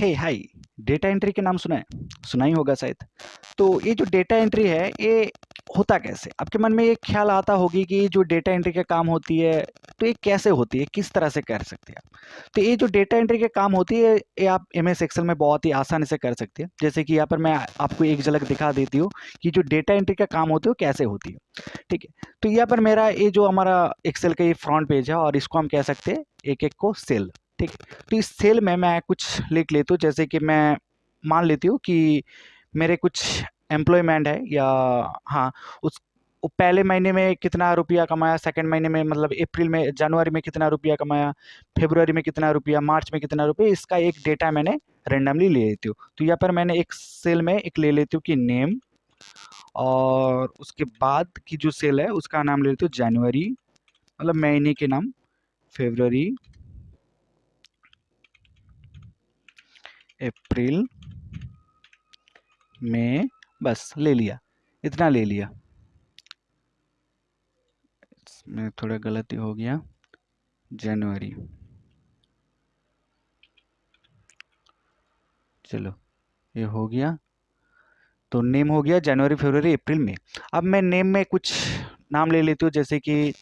हे हाय, data entry के नाम सुना है? सुना ही होगा शायद। तो ये जो डेटा एंट्री है, ये होता कैसे? आपके मन में ये ख्याल आता होगी कि ये जो डेटा एंट्री का काम होती है, तो ये कैसे होती है? किस तरह से कर सकते हैं आप? तो ये जो डेटा एंट्री के काम होती है, ये आप एमएस एक्सेल में बहुत ही आसानी से कर सकते हैं। जैसे कि यहाँ पर मैं आपको एक झलक दिखा देती हूँ कि जो डेटा एंट्री का काम होती है, वो कैसे होती है। ठीक है? तो यहाँ पर मेरा ये जो हमारा एक्सेल का ये फ्रंट पेज है और इसको हम कह सकते हैं एक-एक को सेल। ठीक है? तो इस सेल में मैं कुछ लिख लेती हूँ, जैसे कि मैं मान लेती हूँ कि मेरे कुछ एम्प्लॉयमेंट है या हाँ, उस वो पहले महीने में कितना रुपया कमाया, सेकंड महीने में मतलब अप्रैल में जनवरी में कितना रुपया कमाया, फरवरी में कितना रुपया, मार्च में कितना रुपया, इसका एक डेटा मैंने रैंडमली ले लेती हूँ। तो यहाँ पर मैंने एक सेल में एक ले लेती हूँ कि नेम, और उसके बाद की जो सेल है उसका नाम ले लेती हूँ जनवरी, मतलब महीने के नाम फरवरी, अप्रैल, मई, बस ले लिया, इतना ले लिया। इसमें थोड़ा गलती हो गया, जनवरी, चलो ये हो गया। तो नेम हो गया जनवरी, फरवरी, अप्रैल, मई। अब मैं नेम में कुछ नाम ले लेती हूँ, जैसे कि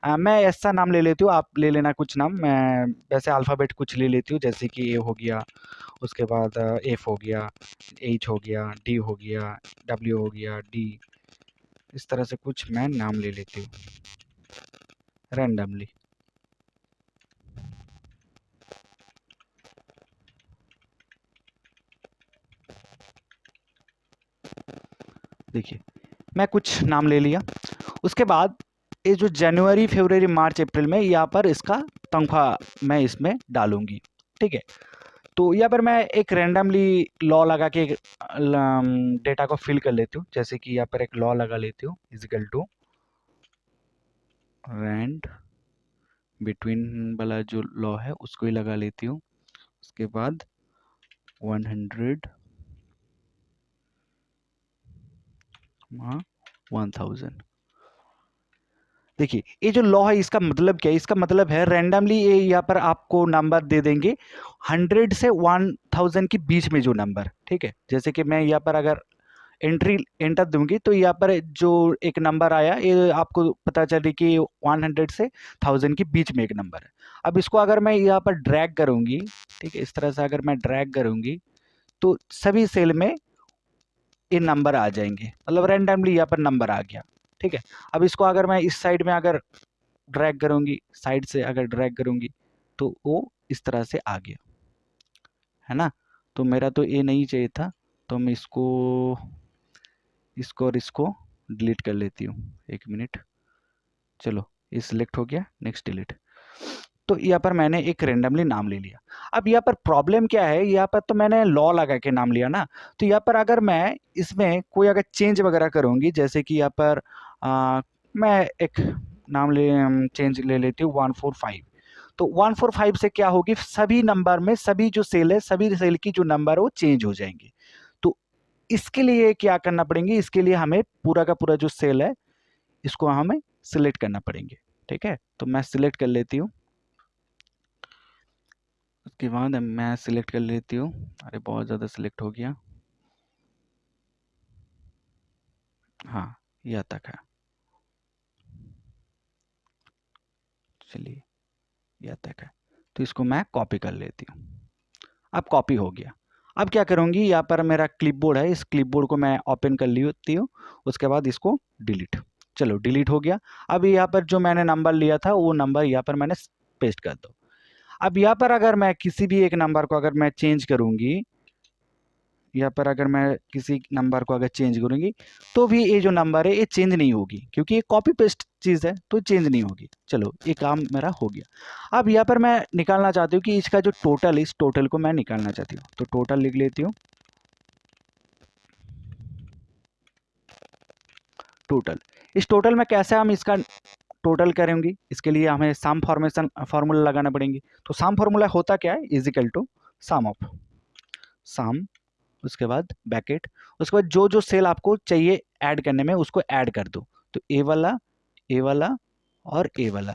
मैं ऐसा नाम ले लेती हूँ, आप ले लेना कुछ नाम। मैं वैसे अल्फ़ाबेट कुछ ले लेती हूँ, जैसे कि ए हो गया, उसके बाद एफ हो गया, एच हो गया, डी हो गया, डब्ल्यू हो गया, डी, इस तरह से कुछ मैं नाम ले लेती हूँ रैंडमली। देखिए, मैं कुछ नाम ले लिया। उसके बाद ये जो जनवरी, फरवरी, मार्च, अप्रैल में यहाँ पर इसका तनख्वाह मैं इसमें डालूंगी। ठीक है? तो यहाँ पर मैं एक रैंडमली लॉ लगा के डेटा को फिल कर लेती हूँ, जैसे कि यहाँ पर एक लॉ लगा लेती हूँ, इजिकल टू रैंड बिटवीन वाला जो लॉ है उसको ही लगा लेती हूँ। उसके बाद 100 1000। देखिए, ये जो लॉ है इसका मतलब क्या है? इसका मतलब है रैंडमली ये यहाँ पर आपको नंबर दे देंगे 100 से 1000 के बीच में जो नंबर। ठीक है? जैसे कि मैं यहाँ पर अगर एंटर दूंगी तो यहाँ पर जो एक नंबर आया, ये आपको पता चले कि 100 से 1000 के बीच में एक नंबर है। अब इसको अगर मैं यहाँ पर ड्रैग करूंगी, ठीक है, इस तरह से अगर मैं ड्रैग करूंगी तो सभी सेल में ये नंबर आ जाएंगे, मतलब रैंडमली यहाँ पर नंबर आ गया। ठीक है? अब इसको अगर मैं इस साइड में अगर ड्रैग करूंगी, साइड से अगर ड्रैग करूंगी तो वो इस तरह से आ गया, है ना? तो मेरा तो ये नहीं चाहिए था, तो मैं इसको और इसको डिलीट कर लेती हूँ। एक मिनट, चलो ये सिलेक्ट हो गया, नेक्स्ट डिलीट। तो यहाँ पर मैंने एक रेंडमली नाम ले लिया। अब यहाँ पर प्रॉब्लम क्या है, यहाँ पर तो मैंने लॉ लगा के नाम लिया ना, तो यहाँ पर अगर मैं इसमें कोई अगर चेंज वगैरह करूँगी, जैसे कि यहाँ पर मैं एक नाम ले चेंज ले लेती हूँ 145। तो 145 से क्या होगी, सभी नंबर में सभी जो सेल है, सभी सेल की जो नंबर है वो चेंज हो जाएंगे। तो इसके लिए क्या करना पड़ेंगे, इसके लिए हमें पूरा का पूरा जो सेल है इसको हमें सिलेक्ट करना पड़ेंगे। ठीक है? तो मैं सिलेक्ट कर लेती हूँ। उसके बाद मैं सिलेक्ट कर लेती हूँ, अरे बहुत ज़्यादा सिलेक्ट हो गया, हाँ यह तक है, चलिए यह तक है। तो इसको मैं कॉपी कर लेती हूँ। अब कॉपी हो गया। अब क्या करूँगी, यहाँ पर मेरा क्लिपबोर्ड है, इस क्लिपबोर्ड को मैं ओपन कर लेती हूँ। उसके बाद इसको डिलीट, चलो डिलीट हो गया। अब यहाँ पर जो मैंने नंबर लिया था वो नंबर यहाँ पर मैंने पेस्ट कर दो। अब यहाँ पर अगर मैं किसी भी एक नंबर को अगर मैं चेंज करूँगी, यहाँ पर अगर मैं किसी नंबर को अगर चेंज करूँगी तो भी ये जो नंबर है ये चेंज नहीं होगी, क्योंकि ये कॉपी पेस्ट चीज़ है तो चेंज नहीं होगी। चलो ये काम मेरा हो गया। अब यहाँ पर मैं निकालना चाहती हूँ कि इसका जो टोटल, इस टोटल को मैं निकालना चाहती हूँ, तो टोटल लिख लेती हूँ, टोटल। इस टोटल में कैसे हम इसका टोटल करेंगे, इसके लिए हमें सम फॉर्मेशन फार्मूला लगाना पड़ेंगे। तो सम फार्मूला होता क्या है, is equal to some of some, उसके बाद ब्रैकेट, उसके बाद जो जो सेल आपको चाहिए ऐड करने में उसको ऐड कर दो। तो ए वाला, ए वाला और ए वाला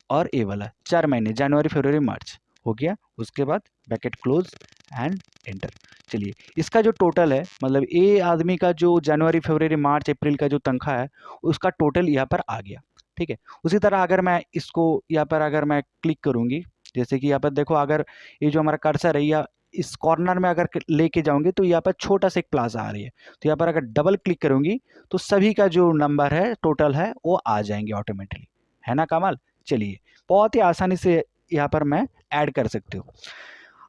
और ए वाला, 4 महीने जनवरी, फरवरी, मार्च, हो गया। उसके बाद ब्रैकेट क्लोज एंड एंटर। चलिए इसका जो टोटल है, मतलब ए आदमी का जो जनवरी फरवरी मार्च अप्रैल का जो तनख्वाह है उसका टोटल यहाँ पर आ गया। ठीक है, उसी तरह अगर मैं इसको यहाँ पर अगर मैं क्लिक करूँगी, जैसे कि यहाँ पर देखो, अगर ये जो हमारा कर्सर है या इस कॉर्नर में अगर लेके जाऊंगी तो यहाँ पर छोटा सा एक प्लाजा आ रही है, तो यहाँ पर अगर डबल क्लिक करूंगी तो सभी का जो नंबर है टोटल है वो आ जाएंगे ऑटोमेटिकली। है ना कमाल। चलिए बहुत ही आसानी से यहाँ पर मैं ऐड कर सकती हूँ।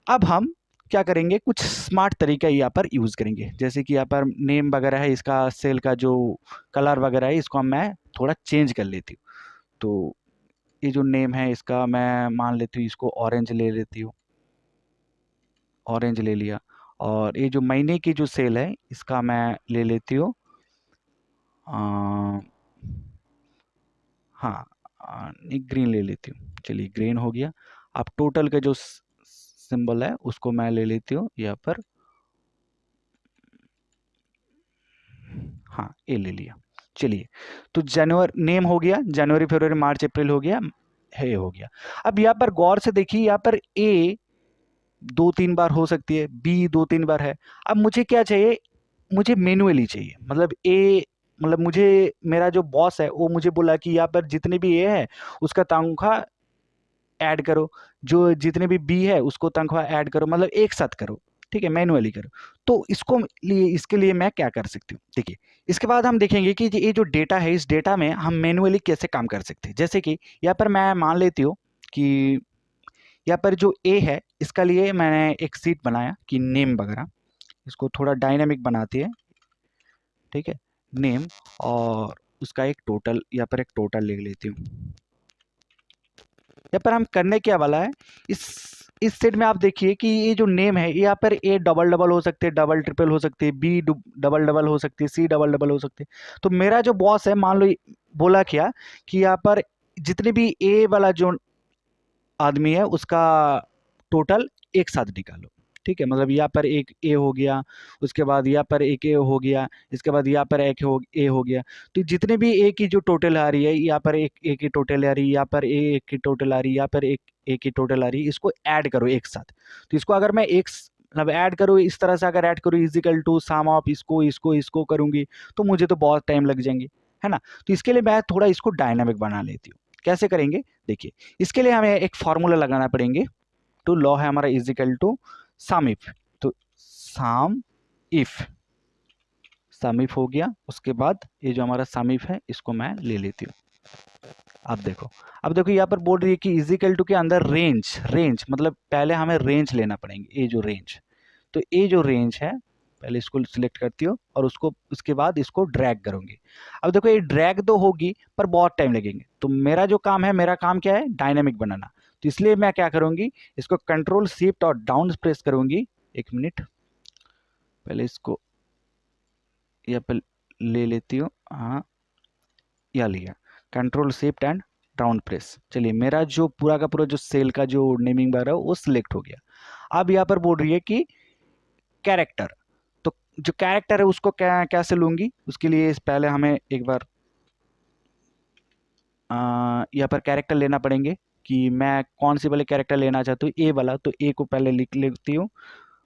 अब हम क्या करेंगे, कुछ स्मार्ट तरीका यहाँ पर यूज़ करेंगे, जैसे कि यहाँ पर नेम वगैरह है, इसका सेल का जो कलर वगैरह है इसको मैं थोड़ा चेंज कर लेती हूँ। तो ये जो नेम है इसका मैं मान लेती हूँ, इसको ऑरेंज ले लेती हूँ, ऑरेंज ले लिया। और ये जो महीने की जो सेल है इसका मैं ले लेती हूँ, हाँ एक ग्रीन ले लेती हूँ। चलिए ग्रीन हो गया। अब टोटल का जो सिंबल है उसको मैं ले लेती हूँ यहाँ पर, हाँ ये ले लिया। चलिए तो जनवरी नेम हो गया, जनवरी फरवरी मार्च अप्रैल हो गया, है हो गया। अब यहाँ पर गौर से देखिए, यहाँ पर ए 2-3 बार हो सकती है, बी 2-3 बार है। अब मुझे क्या चाहिए, मुझे मैनुअली चाहिए, मतलब ए, मतलब मुझे मेरा जो बॉस है वो मुझे बोला कि यहाँ पर जितने भी ए है उसका तनख्वाह ऐड करो, जो जितने भी बी है उसको तनख्वाह ऐड करो, मतलब एक साथ करो। ठीक है, मैनुअली करो। तो इसको लिए इसके लिए मैं क्या कर सकती हूँ, देखिए इसके बाद हम देखेंगे कि ये जो डेटा है इस डेटा में हम मैनुअली कैसे काम कर सकते हैं। जैसे कि यहाँ पर मैं मान लेती हूँ कि यहाँ पर जो ए है इसका लिए मैंने एक सीट बनाया कि नेम वगैरह, इसको थोड़ा डायनामिक बनाती है। ठीक है, नेम, और उसका एक टोटल, यहाँ पर एक टोटल लिख लेती हूँ। यहाँ पर हम करने क्या वाला है, इस सेट में आप देखिए कि ये जो नेम है यहाँ पर ए डबल डबल हो सकते हैं, डबल ट्रिपल हो सकती है, बी डबल डबल हो सकती है, सी डबल डबल हो सकती है। तो मेरा जो बॉस है मान लो बोला क्या कि यहाँ पर जितने भी ए वाला जो आदमी है उसका टोटल एक साथ निकालो। ठीक है, मतलब यहाँ पर एक ए हो गया, उसके बाद यहाँ पर एक ए हो गया, इसके बाद यहाँ पर एक ए हो गया। तो जितने भी ए की जो टोटल आ रही है, यहाँ पर एक ए की टोटल आ रही है, यहाँ पर ए की टोटल आ रही है, यहाँ पर एक ए की टोटल आ रही है, इसको ऐड करो एक साथ। तो इसको अगर मैं एक मतलब ऐड करूँ इस तरह से, अगर ऐड करूँ इजिकल टू सम ऑफ इसको इसको इसको करूँगी तो मुझे तो बहुत टाइम लग जाएंगे, है ना। तो इसके लिए मैं थोड़ा इसको डायनामिक बना लेती हूँ। कैसे करेंगे देखिए, इसके लिए हमें एक फॉर्मूला लगाना पड़ेंगे। तो लॉ है हमारा इजिकल टू सम इफ, तो सम इफ, सम इफ हो गया। उसके बाद ये जो हमारा सम इफ है इसको मैं ले लेती हूँ। अब देखो यहाँ पर बोल रही है कि इजिकल टू के अंदर रेंज, रेंज मतलब पहले हमें रेंज लेना पड़ेंगे, ये जो रेंज, तो ये जो रेंज है पहले इसको सिलेक्ट करती हो और उसको उसके बाद इसको ड्रैग करूंगी। अब देखो ये ड्रैग तो होगी पर बहुत टाइम लगेंगे, तो मेरा जो काम है, मेरा काम क्या है, डायनेमिक बनाना। तो इसलिए मैं क्या करूंगी, इसको कंट्रोल शिफ्ट और डाउन प्रेस करूंगी। एक मिनट, पहले इसको यहाँ पर ले लेती हूँ, हाँ या लिया, control shift and down press. चलिए मेरा जो पूरा का पूरा जो सेल का जो नेमिंग बार है वो सिलेक्ट हो गया। अब यहाँ पर बोल रही है कि कैरेक्टर, तो जो कैरेक्टर है उसको कैसे लूंगी, उसके लिए पहले हमें एक बार यहाँ पर कैरेक्टर लेना पड़ेंगे कि मैं कौन सी वाले कैरेक्टर लेना चाहती हूँ, ए वाला, तो ए को पहले लिख लेती हूँ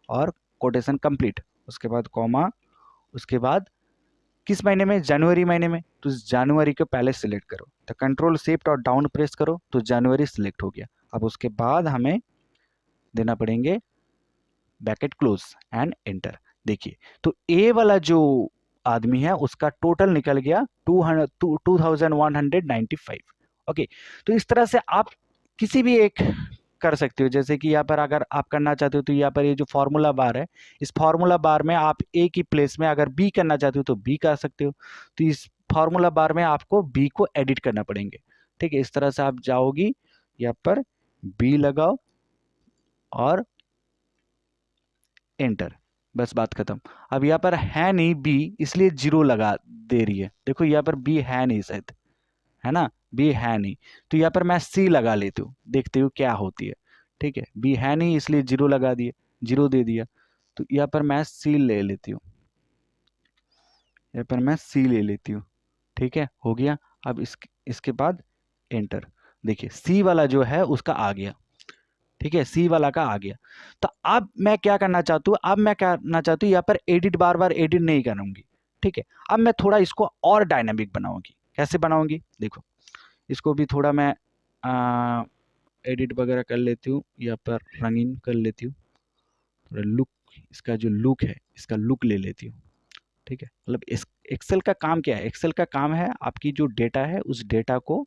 और कोटेशन कंप्लीट, उसके बाद कॉमा, उसके बाद किस महीने में, जनवरी महीने में, तो जनवरी को पहले सिलेक्ट करो, तो कंट्रोल शिफ्ट और डाउन प्रेस करो तो जनवरी सिलेक्ट हो गया। अब उसके बाद हमें देना पड़ेंगे ब्रैकेट क्लोज एंड एंटर। देखिए तो ए वाला जो आदमी है उसका टोटल निकल गया 2195। ओके, तो इस तरह से आप किसी भी एक कर सकते हो। जैसे कि यहाँ पर अगर आप करना चाहते हो तो यहाँ पर ये जो फॉर्मूला बार है, इस फॉर्मूला बार में आप ए की प्लेस में अगर बी करना चाहते हो तो बी कर सकते हो। तो इस फॉर्मूला बार में आपको बी को एडिट करना पड़ेंगे। ठीक है, इस तरह से आप जाओगी, यहाँ पर बी लगाओ और एंटर, बस बात खत्म। अब यहाँ पर है नहीं बी, इसलिए जीरो लगा दे रही है। देखो यहाँ पर बी है नहीं शायद, है ना, बी है नहीं, तो यहाँ पर मैं सी लगा लेती हूँ, देखती हूँ क्या होती है। ठीक है, बी है नहीं इसलिए जीरो लगा दिए, जीरो दे दिया। तो यहाँ पर मैं सी ले लेती हूँ, यहाँ पर मैं सी ले लेती हूँ। ठीक है, हो गया। अब इसके बाद एंटर, देखिए सी वाला जो है उसका आ गया। ठीक है, सी वाला का आ गया। तो अब मैं क्या करना चाहता हूँ, अब मैं क्या करना चाहती हूँ, यहाँ पर एडिट बार बार एडिट नहीं करूँगी। ठीक है, अब मैं थोड़ा इसको और डायनामिक बनाऊंगी। कैसे बनाऊंगी देखो, इसको भी थोड़ा मैं एडिट वगैरह कर लेती हूँ, यहाँ पर रंगीन कर लेती हूँ, थोड़ा लुक, इसका जो लुक है इसका लुक ले लेती हूँ। ठीक है, मतलब इस एक्सेल का काम क्या है, एक्सेल का काम है आपकी जो डेटा है उस डेटा को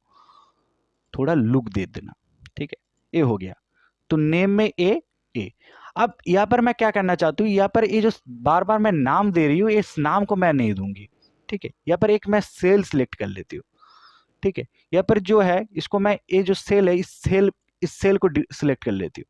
थोड़ा लुक दे देना। ठीक है, ए हो गया। तो नेम में ए, ए। अब यहाँ पर मैं क्या करना चाहती हूँ, यहाँ पर ये जो बार बार मैं नाम दे रही हूँ इस नाम को मैं नहीं दूंगी। ठीक है, यहाँ पर एक मैं सेल सिलेक्ट कर लेती हूँ। ठीक है, यहाँ पर जो है इसको मैं, ये जो सेल है इस सेल को सिलेक्ट कर लेती हूँ।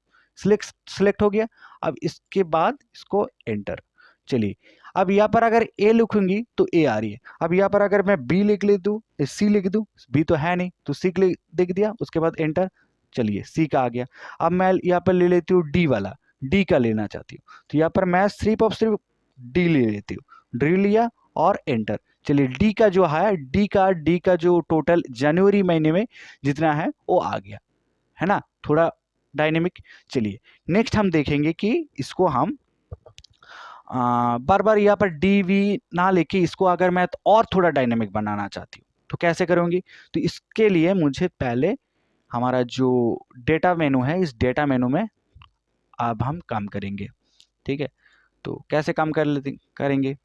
सिलेक्ट हो गया। अब इसके बाद इसको एंटर। चलिए, अब यहाँ पर अगर ए लिखूंगी तो ए आ रही है। अब यहाँ पर अगर मैं बी लिख ले दूँ, सी लिख दूँ, बी तो है नहीं तो सी लिख दिया, उसके बाद एंटर। चलिए, सी का आ गया। अब मैं यहाँ पर ले लेती हूँ डी वाला, डी का लेना चाहती हूँ तो यहाँ पर मैं सिर्फ और सिर्फ डी ले लेती हूँ, डी लिया और एंटर। चलिए, डी का जो टोटल जनवरी महीने में जितना है वो आ गया, है ना, थोड़ा डायनेमिक। चलिए, नेक्स्ट हम देखेंगे कि इसको हम बार बार यहाँ पर डी वी ना लेके इसको अगर मैं तो और थोड़ा डायनेमिक बनाना चाहती हूँ तो कैसे करूँगी। तो इसके लिए मुझे पहले हमारा जो डेटा मेनू है, इस डेटा मेनू में अब हम काम करेंगे। ठीक है, तो कैसे काम करेंगे,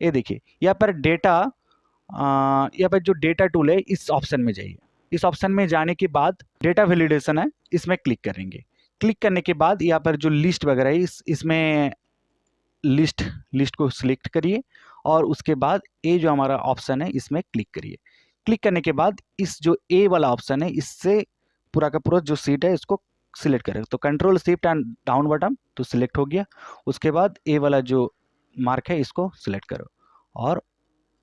ये देखिए यहाँ पर डेटा, यहाँ पर जो डेटा टूल है इस ऑप्शन में जाइए। इस ऑप्शन में जाने के बाद डेटा वैलिडेशन है, इसमें क्लिक करेंगे। क्लिक करने के बाद यहाँ पर जो लिस्ट वगैरह है इसमें लिस्ट लिस्ट को सिलेक्ट करिए और उसके बाद ए जो हमारा ऑप्शन है इसमें क्लिक करिए। क्लिक करने के बाद इस जो ए वाला ऑप्शन है इससे पूरा का पूरा जो सीट है इसको सिलेक्ट करें। तो control shift and down button तो सिलेक्ट हो गया। उसके बाद ए वाला जो मार्क है इसको सिलेक्ट करो और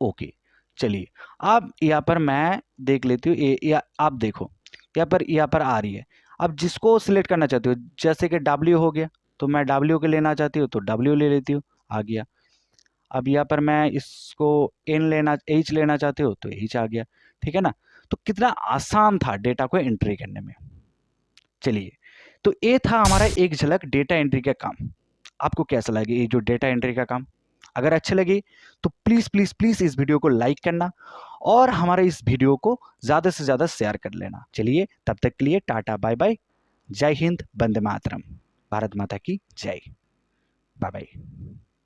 ओके। चलिए, अब यहाँ पर मैं देख लेती हूँ, आप देखो यहाँ पर आ रही है। अब जिसको सिलेक्ट करना चाहती हूँ, जैसे कि डब्ल्यू हो गया तो मैं डब्ल्यू के लेना चाहती हूँ तो डब्ल्यू ले लेती हूँ, आ गया। अब यहाँ पर मैं इसको एच लेना चाहती हूँ तो एच आ गया। ठीक है ना, तो कितना आसान था डेटा को एंट्री करने में। चलिए, तो ये था हमारा एक झलक डेटा एंट्री का काम। आपको कैसा लगे ये जो डेटा एंट्री का काम? अगर अच्छे लगे तो प्लीज़ प्लीज़ प्लीज़ इस वीडियो को लाइक करना और हमारे इस वीडियो को ज़्यादा से ज़्यादा शेयर कर लेना। चलिए, तब तक के लिए टाटा बाय बाय। जय हिंद, वंदे मातरम। भारत माता की जय। Bye bye.